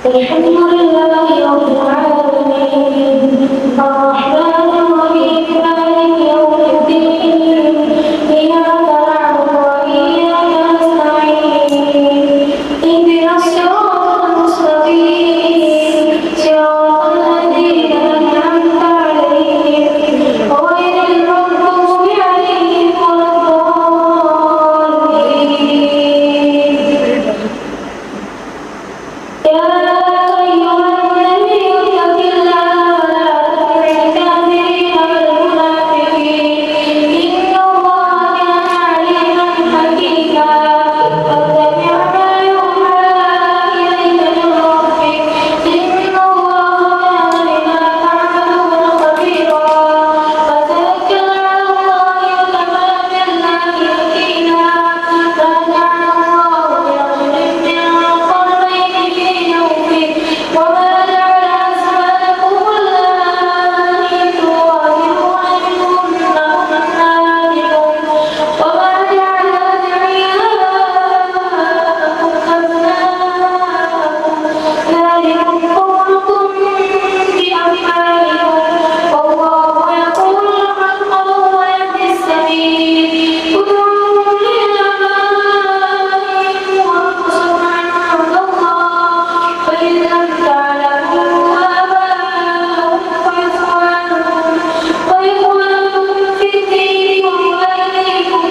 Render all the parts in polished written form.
الحمد لله رب العالمين الرحمن الرحيم مالك يوم الدين إياك نعبد وإياك نستعين اهدنا الصراط المستقيم صراط الذين أنعمت عليهم غير المغضوب عليهم ولا الضالين يا أيها النبي اتق الله ولا تطع الكافرين والمنافقين إن الله كان عليما حكيما واتبع ما يوحى إليك من ربك إن الله كان بما تعملون خبيرا وتوكل على الله وكفى بالله وكيلا ما جعل الله لرجل من قلبين في جوفه وما جعل أزواجكم اللاتي تظاهرون منهن أمهاتكم وما جعل أدعياءكم أبناءكم ذلكم قولكم بأفواهكم والله يقول الحق وهو يهدي السبيل ادعوهم لآبائهم وأقسطوا عند الله فإن لم تعلموا آباءهم فإخوانكم في الدين ومواليكم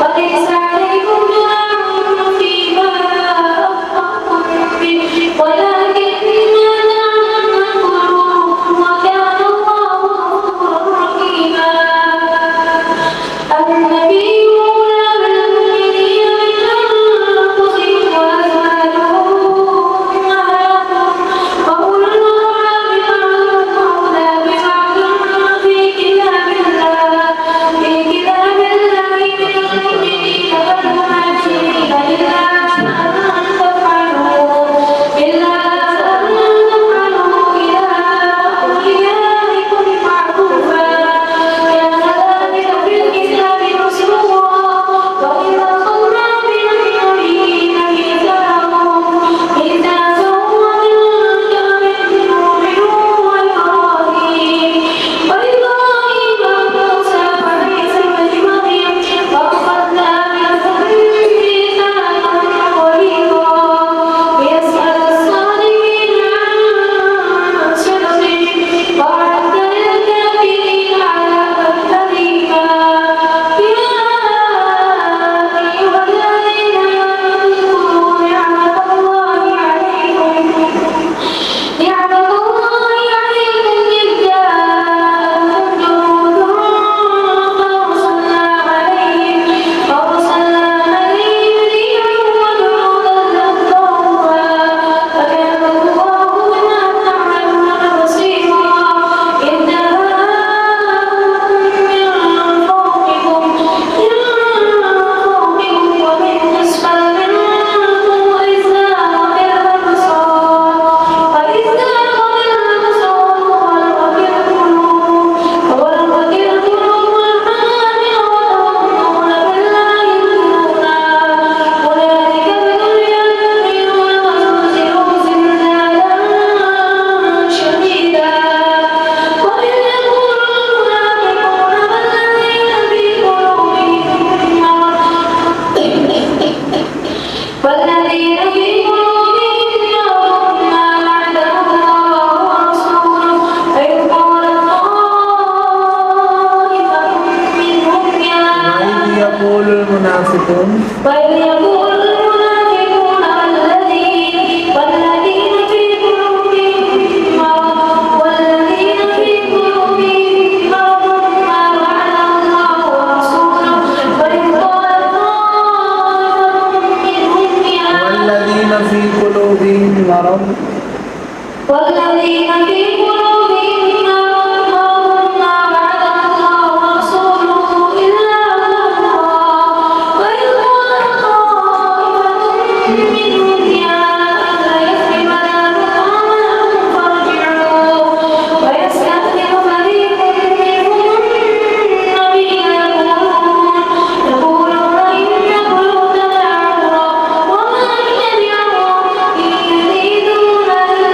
وليس عليكم جناح فيما أخطأتم به ولكن ما تعمدت قلوبكم وكان الله غفورا رحيما النبي أولى بالمؤمنين من أنفسهم وأزواجه أمهاتهم وأولو الأرحام بعضهم أولى ببعض في كتاب الله من المؤمنين والمهاجرين إلا أن تفعلوا إلى أوليائكم معروفا كان ذلك في الكتاب مسطورا وإذا أخذنا من النبيين ميثاقهم ومنك ومن نوح وإبراهيم وموسى وعيسى بن مريم وأخذنا منهم ميثاقا غليظا ليسأل الصادقين عن صدقهم وأعد للكافرين عذابا أليما يا أيها الذين آمنوا اذكروا نعمة الله عليكم إذ جاءتكم جنود فأرسلنا عليهم ريحا وجنودا لم تروها وكان الله بما تعملون بصيرا إذ جاءكم من فوقكم ومن أسفل منكم وإذ زاغت الأبصار وبلغت القلوب والحناجر وتظنون بالله الظنونا أولئك ابتلي المؤمنون وزلزلوا زلزالا شديدا وإذ يقول المنافقون والذين في قلوبهم مرض ما وعدهم الله ورسوله وإذ قالت طائفة منهم وإذ يقول المنافقون والذين في قلوبهم مرض ما وعد الله ورسوله وإذ قالت طائفة منهم والذين في قلوبهم مرض والذين في قلوبهم مرض ما وعد الله ورسوله إلا غرورا وإذ قالت طائفة منهم يا أهل يثرب لا مقام لكم فارجعوا ويستأذن فريق منهم النبي يقولون إن بيوتنا عورة وما هي بعورة إن يريدون إلا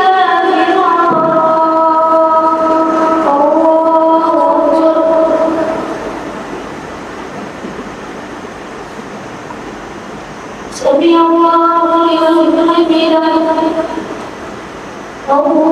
Allah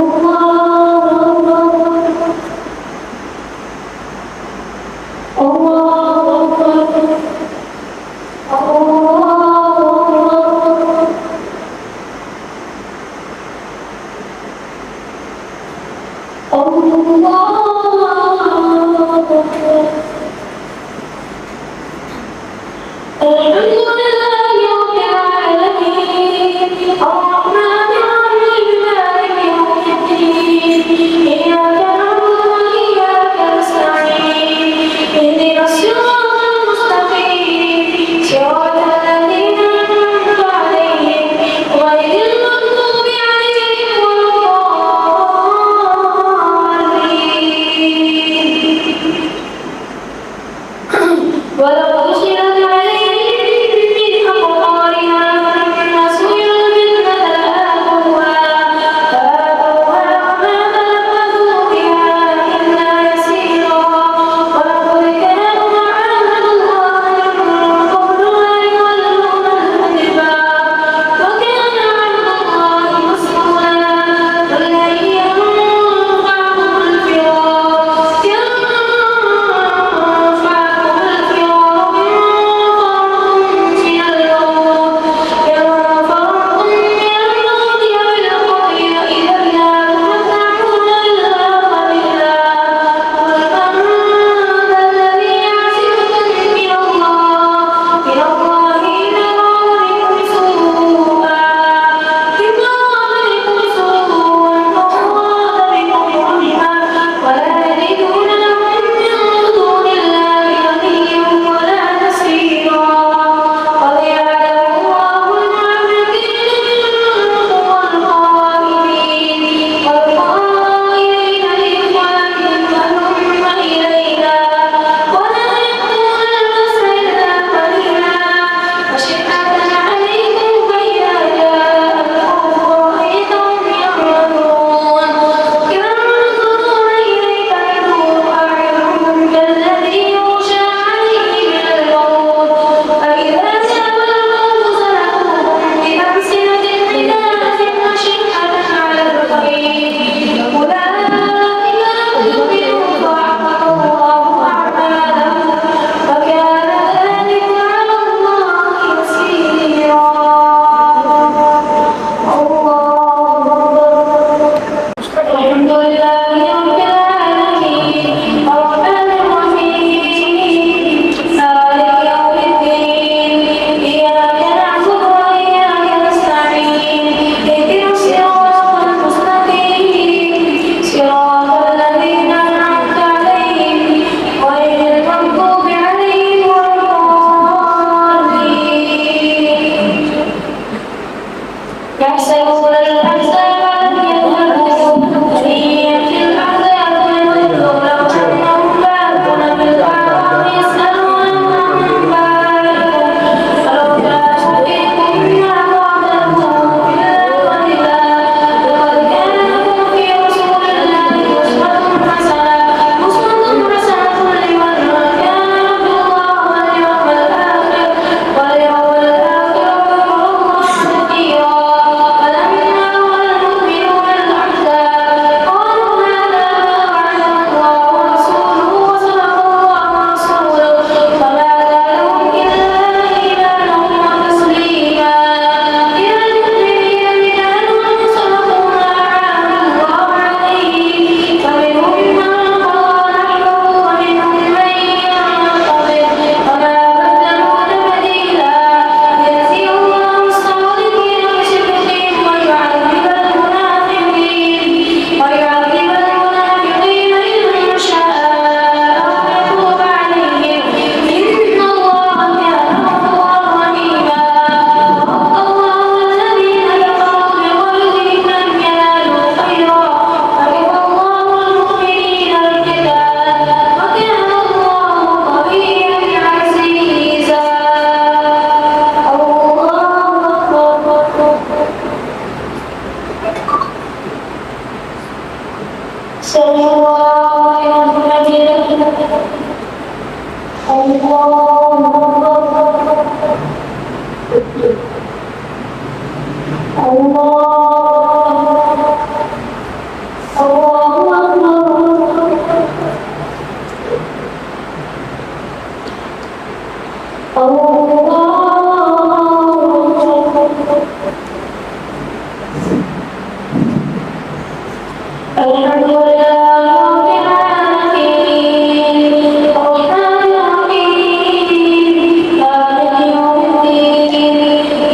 الحمد لله رب العالمين الرحمن الرحيم مالك يوم الدين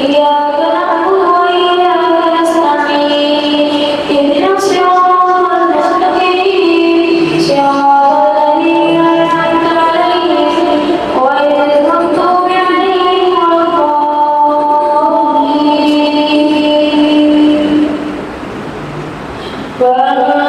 إياك نعبد وإياك نستعين اهدنا الصراط المستقيم صراط الذين أنعمت عليهم غير المغضوب عليهم ولا الضالين